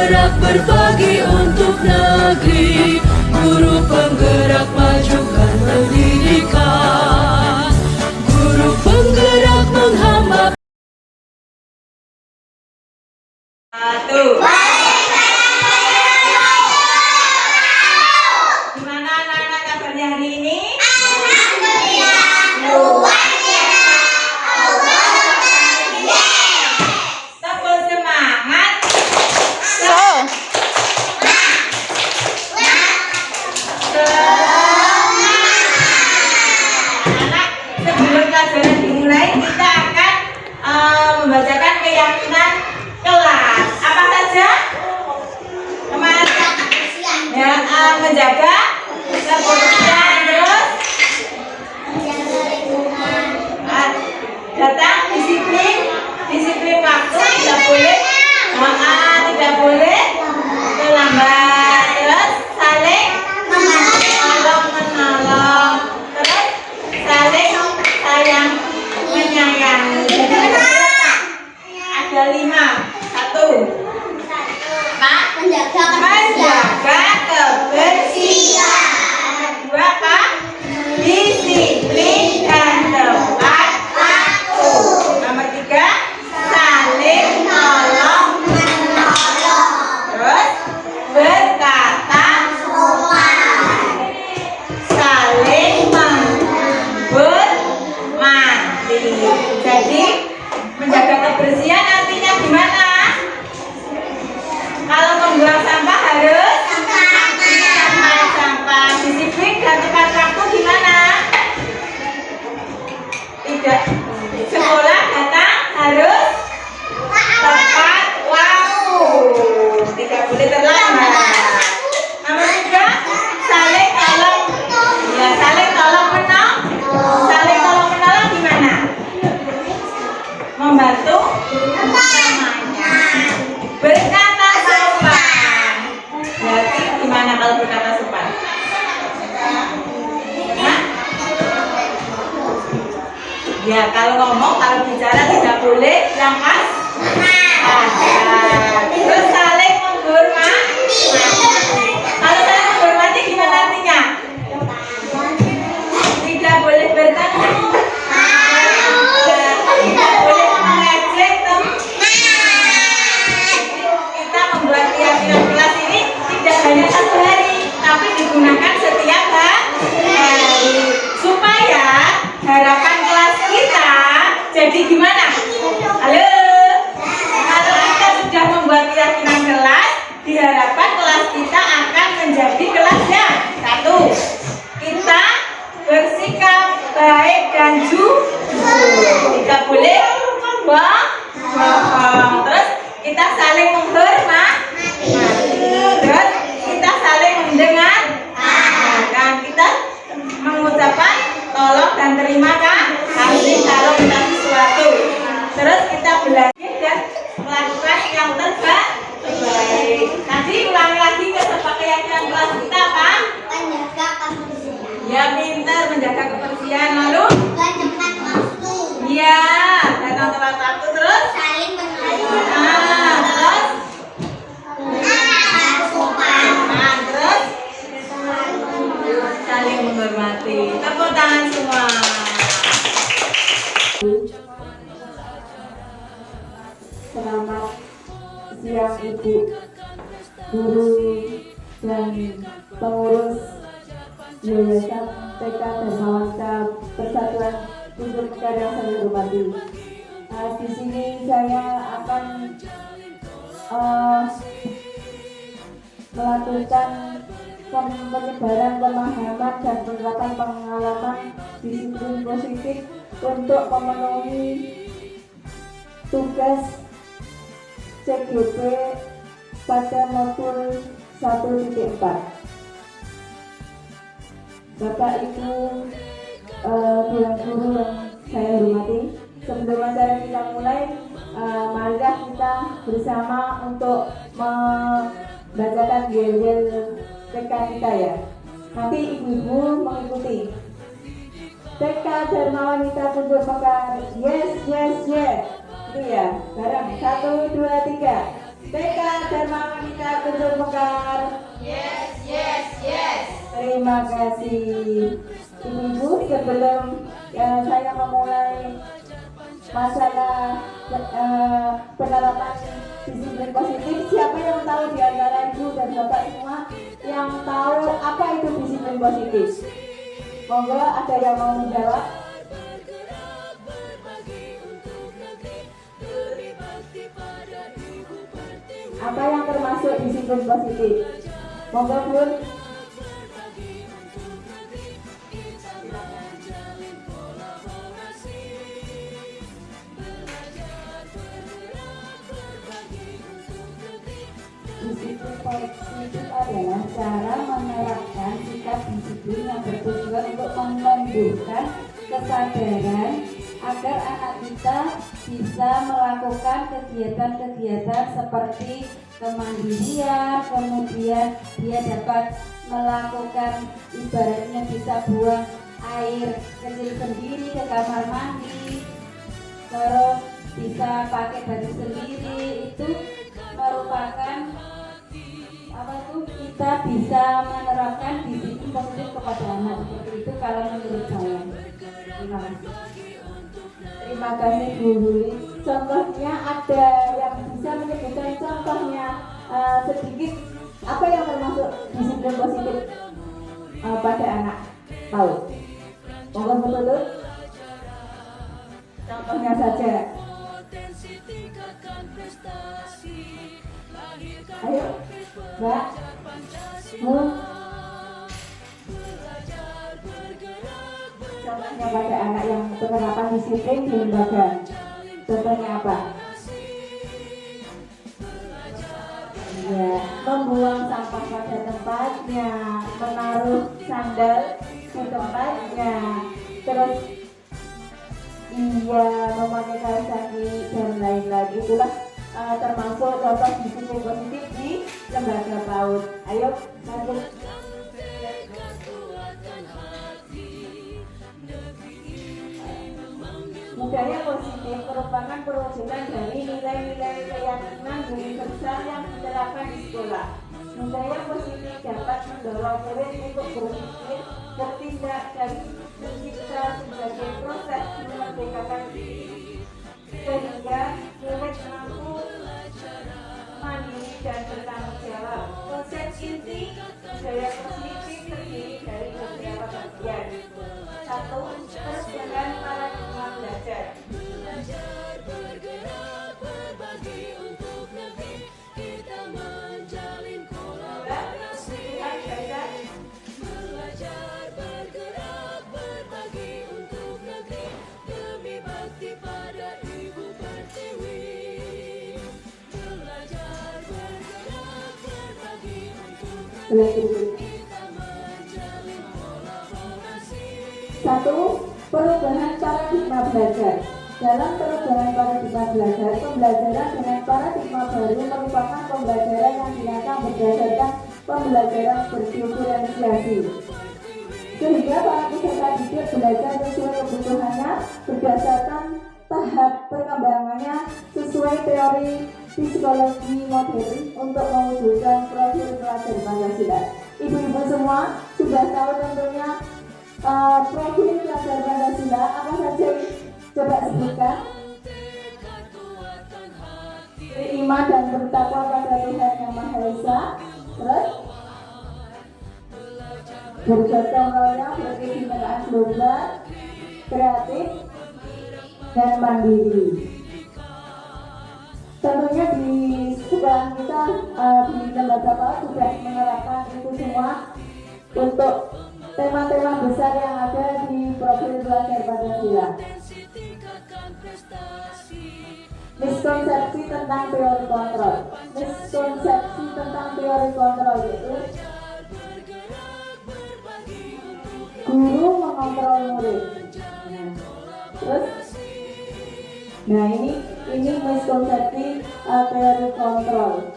penggerak berbagi untuk negeri, guru penggerak majukan pendidikan, guru penggerak menghambat. Gimana anak-anak kabarnya hari ini? Tepuk semangat. Anak-anak, sebelum pelajaran dimulai, kita akan membacakan keyakinan kelas. Apa saja? Ya, menjaga kebersihan, terus datang disiplin waktu, tidak boleh terlambat, terus saling menolong, terus saling sayang menyayangi. Jadi ada 5. 1. Menjaga kebersihan. Nomor 2 apa? Disiplin dan tepat waktu. Nomor 3, saling menolong. Terus berkata sopan, saling menghormati. Jadi menjaga kebersihan artinya gimana? Kalau membuang sampah harus tempat sampah. Disiplin dan tepat waktu gimana? Tidak. Sekolah datang harus tepat waktu. Tidak boleh terlambat. Nomor 3, saling tolong. Ya, saling tolong menolong. Saling tolong menolong gimana? Membantu namanya. Berkata sopan. Berarti gimana kalau berkata sopan? Hah? Ya, kalau ngomong, kalau bicara tidak boleh yang pas. Terus saling menghormati. Kalau saling menghormati gimana artinya? Tidak boleh bertemu. Tidak boleh mengejek teman. Kita membuat keyakinan kelas ini tidak hanya 1 hari, tapi digunakan setiap hari supaya harapan kelas kita jadi gimana? Halo, kalau kita sudah membuat keyakinan kelas, diharapkan kelas kita akan menjadi kelas yang 1, kita bersikap baik dan jujur, tidak boleh bohong, terus kita saling menghormati, terus kita saling mendengar, dan kita mengucapkan tolong dan terima kasih kalau kita sesuatu, terus kita belajar dan melakukan yang terbaik. Nanti ulangi lagi keyakinan kelas kita apa? Menjaga kebersihan. Ya, pintar menjaga kebersihan, lalu Tepat waktu. ya datang tepat waktu, terus Saling menolong. terus Sopan. terus saling menghormati. Tepuk tangan semua. Selamat siang Ibu guru dan pengurus Yayasan TK Dharmawansa Persatuan untuk Karya saya hormati. Di sini saya akan melakukan penyebaran pemahaman dan penerapan pengalaman disiplin positif untuk memenuhi tugas CGP pada modul 1.4. Bapak Ibu Dewan Guru yang saya hormati, sebelum acara kita mulai, marilah kita bersama untuk membacakan yel-yel TK kita ya. Nanti ibu-ibu mengikuti. TK Dharmawansa Pondok Mekar, yes yes yes. Itu ya, bareng 1, 2, 3. TK Dharma Wanita Guntur Mekar. Terima kasih Ibu-ibu. Sebelum saya memulai masalah penerapan disiplin positif, siapa yang tahu di antara ibu dan bapak semua yang tahu apa itu disiplin positif? Monggo, ada yang mau menjawab? Apa yang termasuk disiplin positif? Monggo, Bun. Disiplin positif adalah cara menerapkan sikap disiplin yang bertujuan untuk menumbuhkan kesadaran agar anak kita bisa melakukan kegiatan-kegiatan seperti kemandirian, kemudian dia dapat melakukan, ibaratnya bisa buang air kecil sendiri ke kamar mandi, terus bisa pakai baju sendiri. Itu merupakan kita bisa menerapkan disiplin positif kepada anak. Seperti itu kalau menurut saya. Terima kasih Bu Yuli. Contohnya ada yang bisa menyebutkan contohnya sedikit apa yang termasuk disiplin positif pada anak? Tahu? Monggo betul. Contohnya saja. Ayo, Mbak. Contohnya pada anak yang penerapan disiplin di lembaga. Contohnya apa? Ya, membuang sampah pada tempatnya, menaruh sandal di tempatnya, terus memakai kaos kaki dan lain-lain. Itulah termasuk contoh disiplin positif di lembaga PAUD. Ayo, lanjut. Budaya positif merupakan perwujudan dari nilai-nilai keyakinan universal yang diterapkan di sekolah. Budaya positif dapat mendorong murid untuk berpikir, bertindak, dan mencipta sebagai proses memerdekakan diri, sehingga murid mampu mandiri dan bertanggung jawab. Konsep inti budaya positif terdiri dari beberapa bagian. 1. Perubahan paradigma belajar. Belajar bergerak berbagi untuk negeri, kita menjalin kolaborasi. Belajar bergerak berbagi untuk negeri, demi bakti pada Ibu Pertiwi. Belajar bergerak berbagi untuk negeri, kita menjalin kolaborasi. 1. Perubahan paradigma belajar. Dalam perubahan paradigma belajar, pembelajaran dengan paradigma baru merupakan pembelajaran yang dirancang berdasarkan pembelajaran berdifferensiasi, sehingga para peserta didik belajar sesuai kebutuhannya berdasarkan tahap perkembangannya sesuai teori psikologi modern untuk mewujudkan profil pelajar Pancasila. Ibu-ibu semua sudah tahu tentunya profil pelajar Pancasila apa saja? Coba sebutkan. Beriman dan bertakwa pada Tuhan Yang Maha Esa. Terus bergotong royong, berkesinambungan global, kreatif, dan mandiri. Tentunya di sekolah kita di lembaga PAUD sudah menerapkan itu semua untuk tema-tema besar yang ada di profil pelajar Pancasila. Miskonsepsi tentang teori kontrol. Miskonsepsi tentang teori kontrol itu guru mengontrol murid. Terus, nah ini miskonsepsi teori kontrol.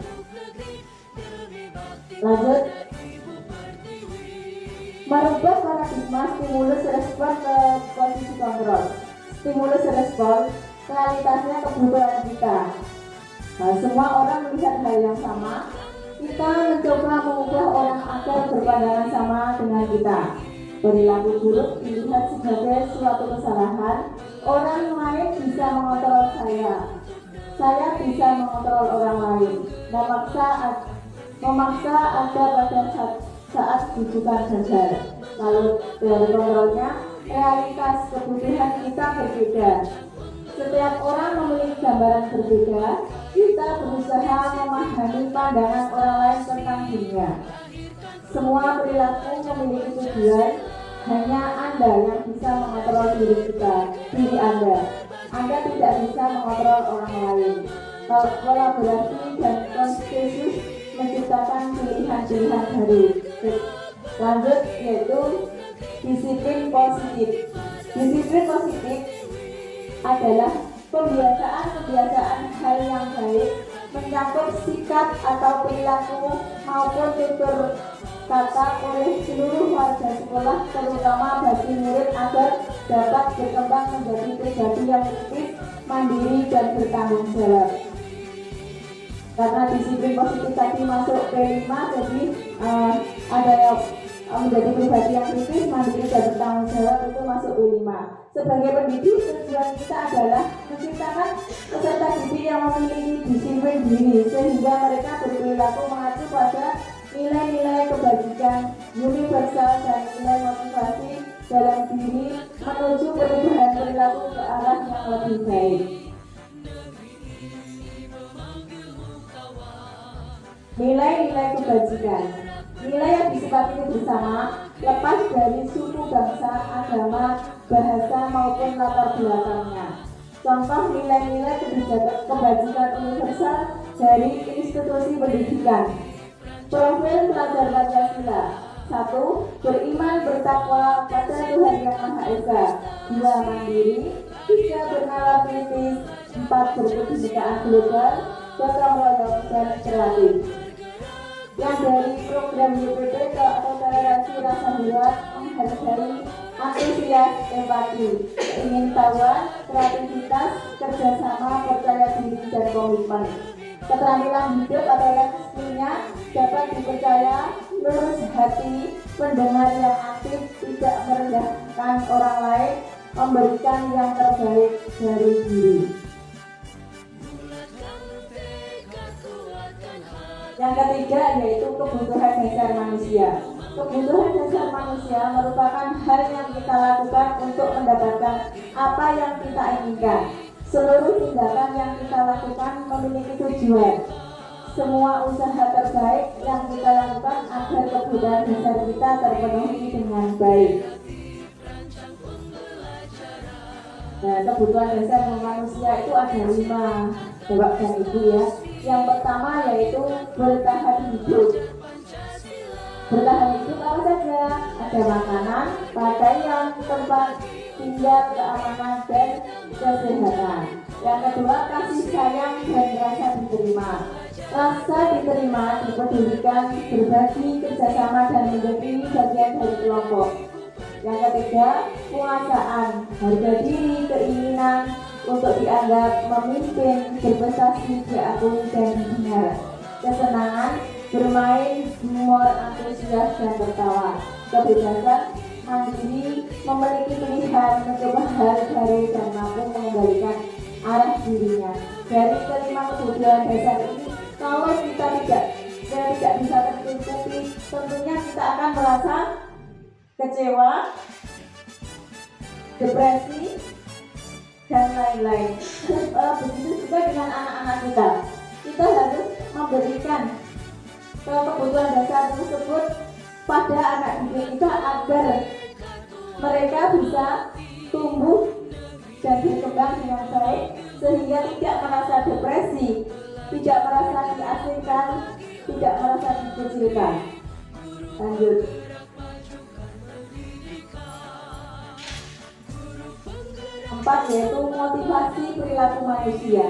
Lanjut. Merubah paradigma stimulus respon ke posisi kontrol. Stimulus respon kualitasnya kebutuhan kita. Nah, semua orang melihat hal yang sama. Kita mencoba mengubah orang agar berpandangan sama dengan kita. Perilaku buruk dilihat sebagai suatu kesalahan. Orang lain bisa mengontrol saya bisa mengontrol orang lain. Memaksa ada pada saat bujukan gagal. Lalu dari kontrolnya, realitas kebutuhan kita berbeda. Setiap orang memiliki gambaran berbeda. Kita berusaha memahami pandangan orang lain tentang dunia. Semua perilaku memiliki tujuan. Hanya Anda yang bisa mengontrol diri Anda. Anda tidak bisa mengontrol orang lain. Kolaborasi dan konsensus menciptakan pilihan-pilihan baru. Lanjut yaitu disiplin positif. Disiplin positif adalah kebiasaan hal yang baik mencakup sikap atau perilaku maupun tutur kata oleh seluruh warga sekolah, terutama bagi murid agar dapat berkembang menjadi pribadi yang kritis, mandiri, dan bertanggung jawab. Karena disiplin positif tadi masuk P5, jadi ada yang menjadi pribadi yang kritis, mandiri, dan bertanggung jawab itu masuk P5. Sebagai pendidik, tujuan kita adalah menciptakan peserta didik yang memiliki disiplin diri sehingga mereka berperilaku mengacu pada nilai-nilai kebajikan universal dan nilai motivasi dalam diri menuju perubahan perilaku ke arah yang lebih baik. Nilai-nilai kebajikan, nilai yang disepakati bersama lepas dari suku, bangsa, agama, bahasa maupun latar belakangnya. Contoh nilai-nilai kebajikan universal dari institusi pendidikan. Profil pelajar Pancasila. 1. Beriman bertakwa pada Tuhan Yang Maha Esa. 2. Mandiri. 3. Bernalar kritis. 4. Berkebinekaan global. Gotong royong dan kreatif. Yang dari program YPP ke toleransi rasa buat, menghargai, antusias, empati, keingintahuan, kreativitas, kerjasama, percaya diri, dan komitmen. Keterampilan hidup atau life skill-nya dapat dipercaya, lurus hati, pendengar yang aktif, tidak merendahkan orang lain, memberikan yang terbaik dari diri. Yang ketiga yaitu kebutuhan dasar manusia. Kebutuhan dasar manusia merupakan hal yang kita lakukan untuk mendapatkan apa yang kita inginkan. Seluruh tindakan yang kita lakukan memiliki tujuan. Semua usaha terbaik yang kita lakukan agar kebutuhan dasar kita terpenuhi dengan baik. Nah, kebutuhan dasar manusia itu ada 5, Bapak dan Ibu ya. Yang pertama yaitu bertahan hidup. Bertahan hidup apa saja? Ada makanan, pakaian, tempat tinggal, keamanan, dan kesehatan. Yang kedua, kasih sayang dan rasa diterima. Rasa diterima dipedulikan, berbagi, kerjasama, dan menjadi bagian dari kelompok. Yang ketiga, penguasaan, harga diri, keinginan untuk dianggap memimpin, berprestasi, diakui, dan didengar. Kesenangan, bermain, humor, antusias, dan tertawa. Kebebasan, mandiri, memiliki pilihan, mencoba hal baru, dan mampu mengendalikan arah dirinya. Dari kelima kebutuhan dasar ini, kalau kita tidak bisa tercukupi, tentunya kita akan merasa kecewa, depresi, dan lain-lain. Begitu juga dengan anak-anak kita. Kita harus memberikan kebutuhan dasar tersebut pada anak didik kita agar mereka bisa tumbuh dan berkembang dengan baik sehingga tidak merasa depresi, tidak merasa diasingkan, tidak merasa dikucilkan. Lanjut. Empat yaitu motivasi perilaku manusia.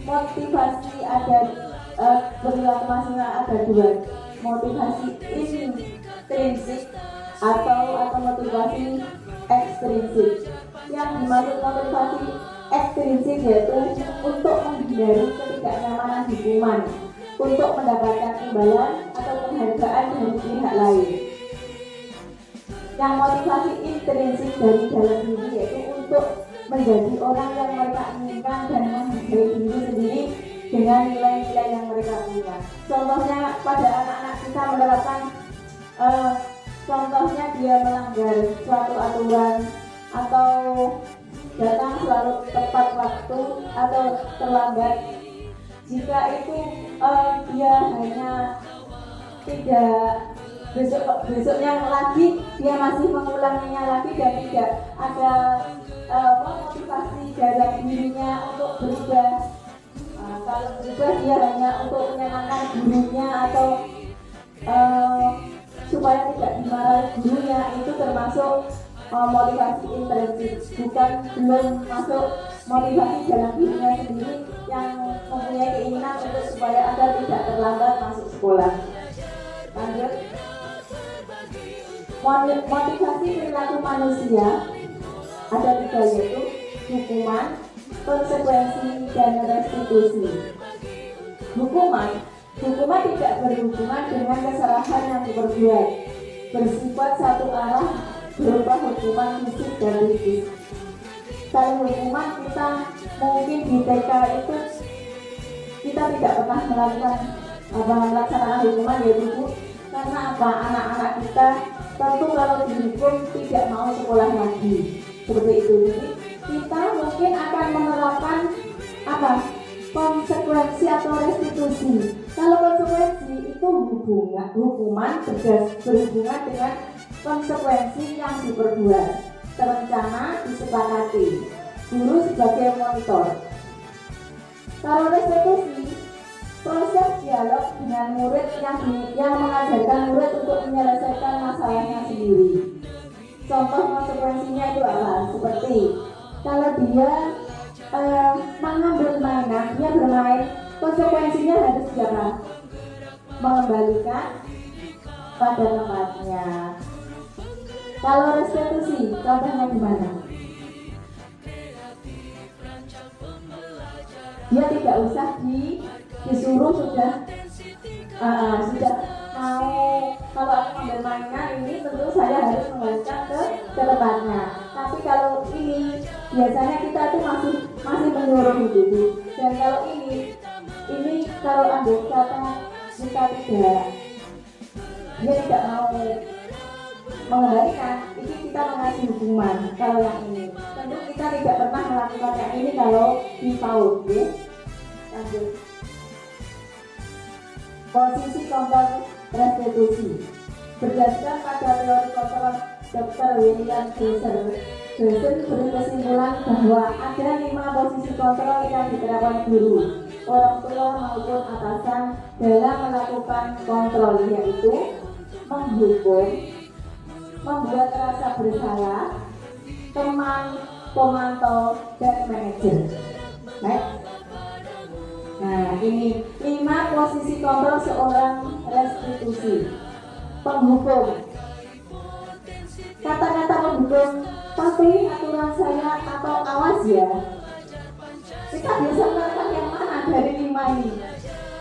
Motivasi perilaku manusia ada 2. Motivasi intrinsik atau motivasi ekstrinsik. Yang dimaksud motivasi ekstrinsik yaitu untuk menghindari ketidaknyamanan hukuman untuk mendapatkan imbalan atau penghargaan dari pihak lain. Yang motivasi intrinsik dari dalam diri yaitu untuk menjadi orang yang mereka inginkan dan menghargai diri sendiri dengan nilai-nilai yang mereka punya. Contohnya pada anak-anak kita menerapkan contohnya dia melanggar suatu aturan atau datang selalu tepat waktu atau terlambat. Jika itu dia hanya tidak besoknya lagi dia masih mengulanginya lagi dan tidak ada motivasi dari dirinya untuk berubah. Kalau berubah dia hanya untuk menyenangkan gurunya atau supaya tidak dimarahi gurunya, itu termasuk motivasi intrinsik, bukan belum masuk motivasi dalam dirinya sendiri yang mempunyai keinginan untuk supaya agar tidak terlambat masuk sekolah. Lanjut. Motivasi perilaku manusia ada 3 yaitu hukuman, konsekuensi, dan restitusi. Hukuman tidak berhubungan dengan kesalahan yang diperbuat, bersifat satu arah berupa hukuman fisik dan psikis. Kalau hukuman kita mungkin di TK itu kita tidak pernah melaksanakan hukuman ya Bu, karena apa? Anak-anak kita tentu kalau dihukum tidak mau sekolah lagi seperti itu. Jadi kita mungkin akan menerapkan konsekuensi atau restitusi. Kalau konsekuensi itu hukuman berhubungan dengan konsekuensi yang diperbuat, terencana, disepakati, guru sebagai monitor. Kalau restitusi, proses dialog dengan murid yang mengajarkan murid untuk menyelesaikan masalahnya sendiri. Contoh konsekuensinya itu apa? Seperti kalau dia mengambil mainan, dia bermain, konsekuensinya harus mengembalikan pada tempatnya. Kalau restitusi, contohnya gimana? Dia tidak usah disuruh sudah mau, kalau aku ambil mainan ini tentu saya harus mengembalikan ke tempatnya. Tapi kalau ini biasanya kita tuh masih menyuruh itu. Dan kalau ini kalau ambil kata kita dia tidak mau mengembalikan, ini kita mengasih hukuman. Kalau yang ini tentu kita tidak pernah melakukan yang ini kalau di PAUD, ya. Lanjut. Posisi kontrol restitusi berdasarkan pada teori kontrol Dr. William Jason beri kesimpulan bahwa ada 5 posisi kontrol yang diterapkan guru, orang tua maupun atasan dalam melakukan kontrol, yaitu menghukum, membuat rasa bersalah, teman, pemantau, dan manajer. Nah, ini 5 posisi kontrol seorang restitusi. Penghukum. Kata-kata penghukum, patuhi aturan saya atau awas ya. Kita bisa melakukan yang mana dari 5 ini?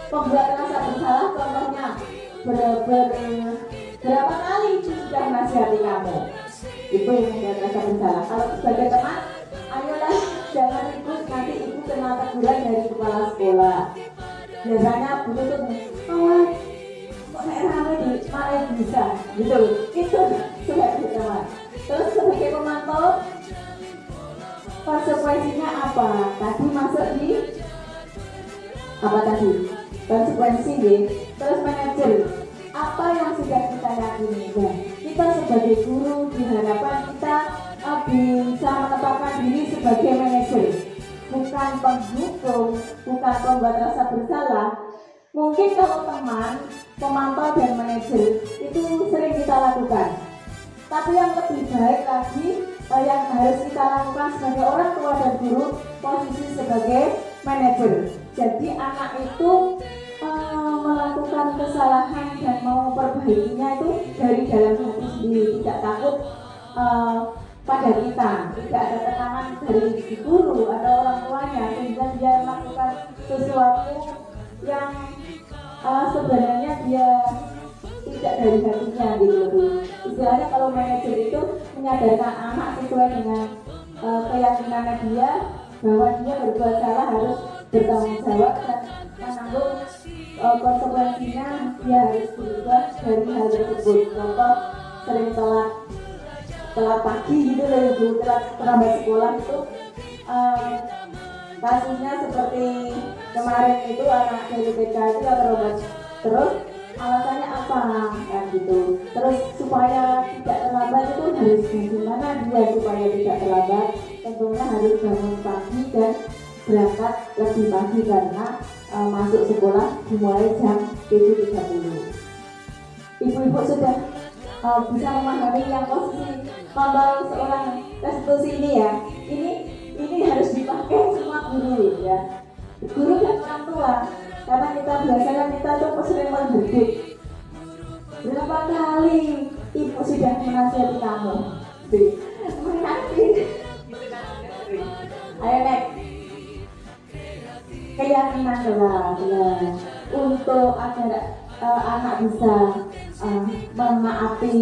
Pembuat rasa bersalah, contohnya berapa kali sudah nasihati kamu? Itu yang membuat rasa bersalah. Kalau sebagai teman, ayolah jangan ikut, nanti ibu kena teguran dari kepala sekolah. Biasanya butuh tuh, kok rame di malah bisa, gitu. Itu sebagai teman. Terus sebagai pemantau, konsekuensinya apa? Tadi masuk di apa tadi? Konsekuensi deh. Terus manajer, apa yang sudah kita yakini? Dan kita sebagai guru diharapkan kita bisa menetapkan diri sebagai manajer, bukan penghukum, bukan pembuat rasa bersalah. Mungkin kalau teman, pemantau dan manajer itu sering kita lakukan, tapi yang lebih baik lagi yang harus kita lakukan sebagai orang tua dan guru, posisi sebagai manajer. Jadi anak itu melakukan kesalahan dan mau perbaikinya itu dari dalam hati sendiri, tidak takut pada kita, tidak ada tekanan dari guru atau orang tuanya sehingga dia melakukan sesuatu yang sebenarnya dia tidak dari hatinya gitu loh. Istilahnya kalau manajer itu menyadarkan anak sesuai dengan keyakinannya dia bahwa dia berbuat salah harus bertanggung jawab dan menanggung konsekuensinya, dia harus berubah dari hal tersebut. Contoh sering telat pagi gitu loh ibu, terlambat sekolah itu kasusnya seperti kemarin itu anak dari TK itu terlambat terus, alasannya apa kan gitu. Terus supaya tidak terlambat itu harus bagaimana dia supaya tidak terlambat, tentunya harus bangun pagi dan berangkat lebih pagi karena masuk sekolah dimulai jam 7.30. Ibu-ibu sudah bisa memahami yang posisi kalau seorang restitusi ini ya, ini harus dipakai semua guru ya, guru dan orang tua, karena kita biasanya kita tuh sering mendidik. Berapa kali ibu sudah menasihati kamu? Ayo next. Keyakinan kelas untuk agar anak bisa memaafkan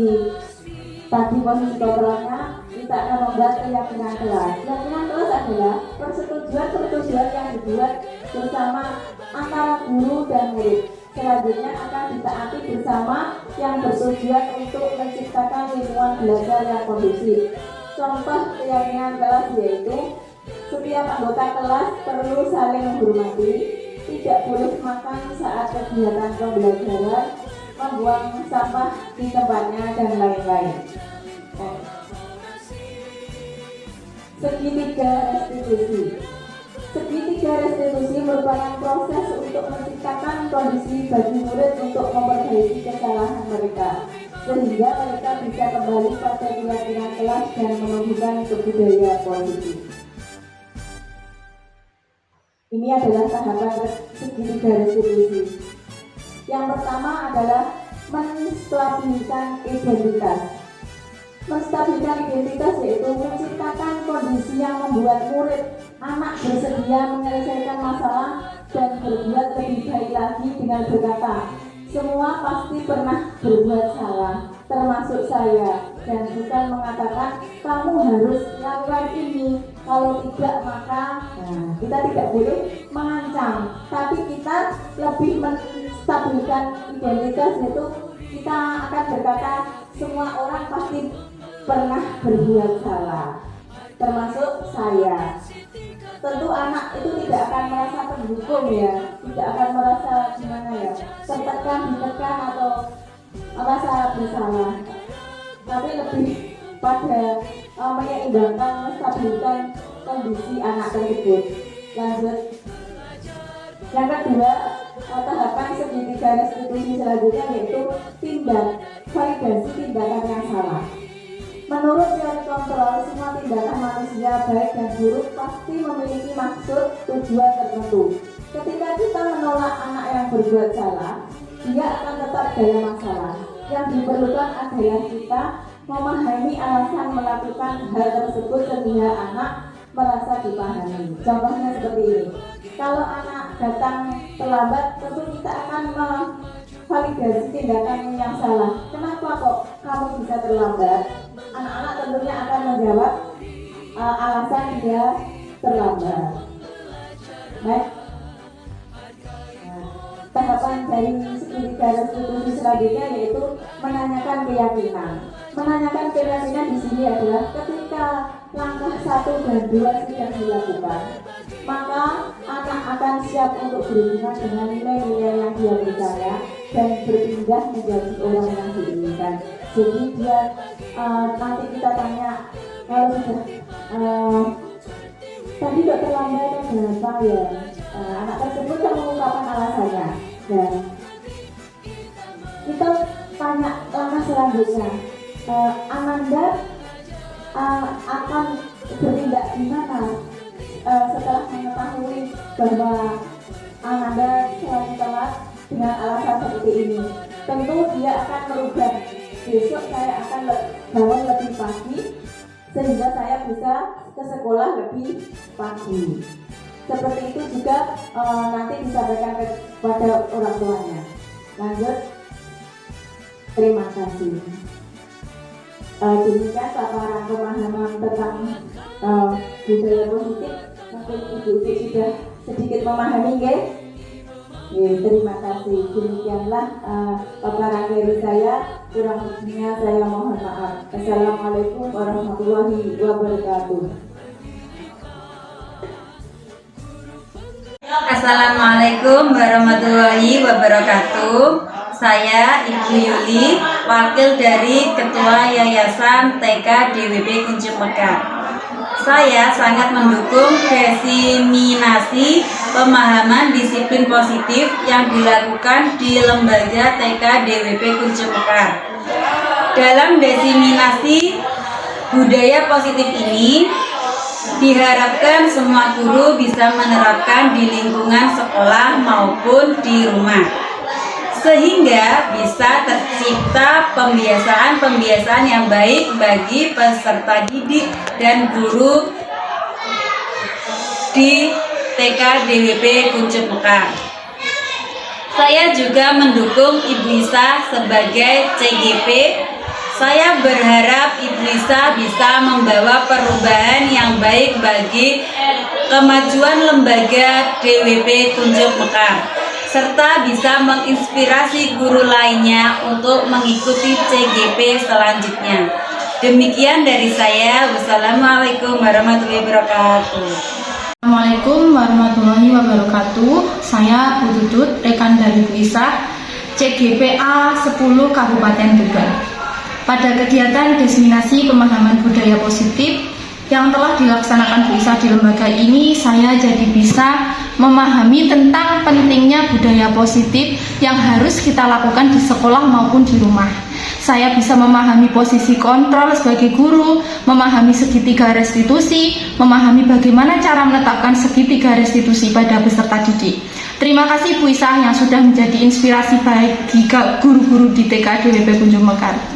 tadi posisi kontrolnya, kita akan membuat keyakinan kelas. Keyakinan kelas adalah persetujuan yang dibuat bersama antara guru dan murid. Selanjutnya akan ditaati bersama yang bertujuan untuk menciptakan lingkungan belajar yang kondusif. Contoh keyakinan kelas yaitu setiap anggota kelas perlu saling menghormati, tidak boleh makan saat kegiatan pembelajaran, membuang sampah di tempatnya, dan lain-lain. Segitiga restitusi. Segitiga restitusi merupakan proses untuk menciptakan kondisi bagi murid untuk memperbaiki kesalahan mereka, sehingga mereka bisa kembali pada keyakinan kelas dan menumbuhkan kebudayaan positif. Ini adalah tahapan segitiga restitusi. Yang pertama adalah menstabilkan identitas. Menstabilkan identitas yaitu menciptakan kondisi yang membuat murid anak bersedia menyelesaikan masalah dan berbuat lebih baik lagi dengan berkata, semua pasti pernah berbuat salah, termasuk saya, dan bukan mengatakan kamu harus melakukan ini, kalau tidak maka kita tidak boleh mengancam, tapi kita lebih menstabilkan identitas, yaitu kita akan berkata semua orang pasti pernah berbuat salah, termasuk saya. Tentu anak itu tidak akan merasa terhukum ya, tidak akan merasa gimana ya, tertekan, ditekan atau merasa bersalah, tapi lebih pada menyeimbangkan, menstabilkan kondisi anak tersebut. Lanjut, yang kedua, tahapan segitiga restitusi selanjutnya yaitu validasi tindakan yang salah. Menurut teori kontrol, semua tindakan manusia baik dan buruk pasti memiliki maksud tujuan tertentu. Ketika kita menolak anak yang berbuat salah, dia akan tetap dalam masalah. Yang diperlukan adalah kita memahami alasan melakukan hal tersebut sehingga anak merasa dipahami. Contohnya seperti ini. Kalau anak datang terlambat, tentu kita akan memvalidasi tindakan yang salah. Kenapa kok kamu bisa terlambat? Anak-anak tentunya akan menjawab alasan dia terlambat. Baik. Tahapan dari segitiga restitusi selanjutnya yaitu menanyakan keyakinan. Menanyakan keyakinan di sini adalah ketika langkah 1 dan 2 sudah dilakukan, maka anak akan siap untuk berhubungan dengan nilai-nilai yang dia percaya dan berpindah menjadi orang yang diinginkan. Jadi dia nanti kita tanya kalau sudah tadi kok terlambat kenapa ya, anak tersebut kan mengungkapkan alasannya. Dan kita tanya langkah selanjutnya, Ananda akan bertindak gimana setelah mengetahui bahwa Ananda selalu telat dengan alasan seperti ini. Tentu dia akan merubah, besok saya akan bangun lebih pagi, sehingga saya bisa ke sekolah lebih pagi. Seperti itu juga nanti disampaikan kepada orang tuanya. Lanjut, terima kasih. Demikian paparan pemahaman tentang budaya positif. Mungkin Ibu sudah sedikit memahami, nggih? Terima kasih. Demikianlah paparan dari saya. Kurang lebihnya saya mohon maaf. Assalamualaikum warahmatullahi wabarakatuh. Assalamualaikum warahmatullahi wabarakatuh. Saya Ibu Yuli, wakil dari Ketua Yayasan TK DWP Kunjung Mekar. Saya sangat mendukung diseminasi pemahaman disiplin positif yang dilakukan di Lembaga TK DWP Kunjung Mekar. Dalam diseminasi budaya positif ini, diharapkan semua guru bisa menerapkan di lingkungan sekolah maupun di rumah, sehingga bisa tercipta pembiasaan-pembiasaan yang baik bagi peserta didik dan guru di TK DWP Kunjung Mekar. Saya juga mendukung Ibu Isa sebagai CGP. Saya berharap Ibu Isa bisa membawa perubahan yang baik bagi kemajuan lembaga DWP Kunjung Mekar, serta bisa menginspirasi guru lainnya untuk mengikuti CGP selanjutnya. Demikian dari saya. Wassalamualaikum warahmatullahi wabarakatuh. Assalamualaikum warahmatullahi wabarakatuh. Saya Bu Tutut, rekan dari Bu Isa, CGPA 10 Kabupaten Tuban. Pada kegiatan diseminasi pemahaman budaya positif yang telah dilaksanakan Bu Isa di lembaga ini, saya jadi bisa memahami tentang pentingnya budaya positif yang harus kita lakukan di sekolah maupun di rumah. Saya bisa memahami posisi kontrol sebagai guru, memahami segitiga restitusi, memahami bagaimana cara menetapkan segitiga restitusi pada peserta didik. Terima kasih Bu Isa yang sudah menjadi inspirasi bagi guru-guru di TK DWP Kunjung Mekar.